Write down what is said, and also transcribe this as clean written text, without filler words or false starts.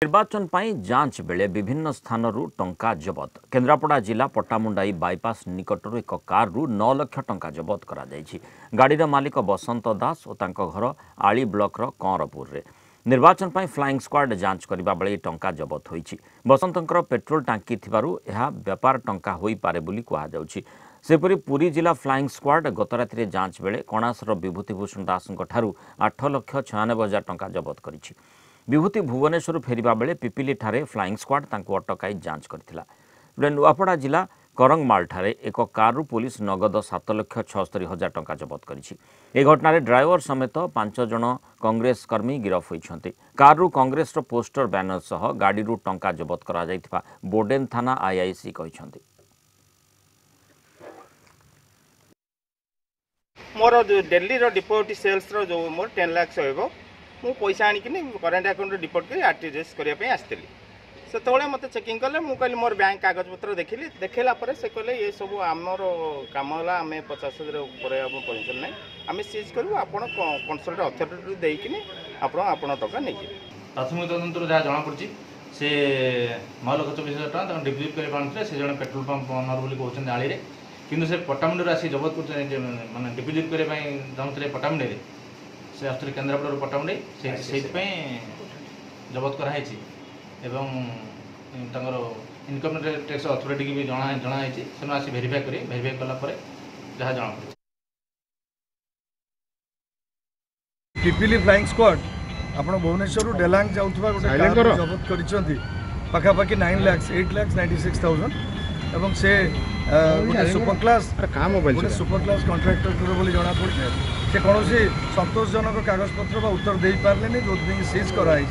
निर्वाचन पाई जांच बेले विभिन्न स्थानरू टंका जबत केन्द्रापड़ा जिला पट्टामुंडाई बाईपास निकटरू एक कारु 9 लाख टंका जबत करा जायछि। गाड़ीर मालिक बसंत दास और तांको घर आली ब्लॉक कंरपुर रे निर्वाचन पाई फ्लाइंग स्क्वाड जांच करबा बेले टंका जबत होईछि। बसंतंकर पेट्रोल टांकी थिबारु एहा व्यापार टंका होई पारे बोली कहा जाउछि। सेपरी पुरी जिला फ्लाइंग स्क्वाड गत राति जांच बेले कणासर विभूतिभूषण दास 8,96,हजार टंका जबत करिछि। विभूति भुवनेश्वर फेरिबा बेले पिपिली ठारे फ्लाइंग स्क्वाड तांको अटकाई जांच करथिला। नुआपड़ा जिला करंगमाल ठारे एक कारु पुलिस नगद 7,76,000 टंका जबत करिछि। ए घटना ड्राइवर समेत 5 जन कांग्रेस कर्मी गिरफ होइछन्ते। कारु कांग्रेस रो पोस्टर बैनर सह गाड़ी रु टंका जबत करा जायथिबा बोडेन थाना आईआईसी कहिछन्ते। मोर दिल्ली रो डिपोजिट सेल्स रो जो मोर 10 लाख होइबो मु पैसा आनी कि करेन्ट अकाउंट डिपोजिट कर आरटीजीएस करने आसती से मत चेकिंग कले मु कहली मोर बैंक कागज पत्र देखिली देखला पर से कहले ये सब आमर काम है आम 50,000 परमिशन ना आम सीज करूँ आप कंसल्ट अथॉरिटी देकिनी आपण टका नहीं प्राथमिक तदंतर जहाँ जमापड़ी से 9,24,000 टका डिपोजिट कर से जन पेट्रोल पंप ओनर बोली कहते आली में किंतु से पट्टामुंडी आसी जबत कर माने डिपोजिट करने चाहूँगे पट्टामुंडी से आसुले केन्द्रापड़ा पट्टामुंडी से जबत कराई एवं इनकम टैक्स अथॉरिटी की भी जनाई से आसी भेरीफाई करी भेरीफाई कलापर जहाँ जना पड़ी। पिपिली फ्लाइंग स्क्वाड आपण भुवनेश्वर डेलांग जाऊथबा गोटे कार जबत करिसंती पाखापाखि 9,08,96,000 एवं से गोटे सुपर क्लास कॉन्ट्रैक्टर बोली जना पड़े से कौन संतोषजनक कागज पत्र उत्तर दे पारे जो सीज कराई।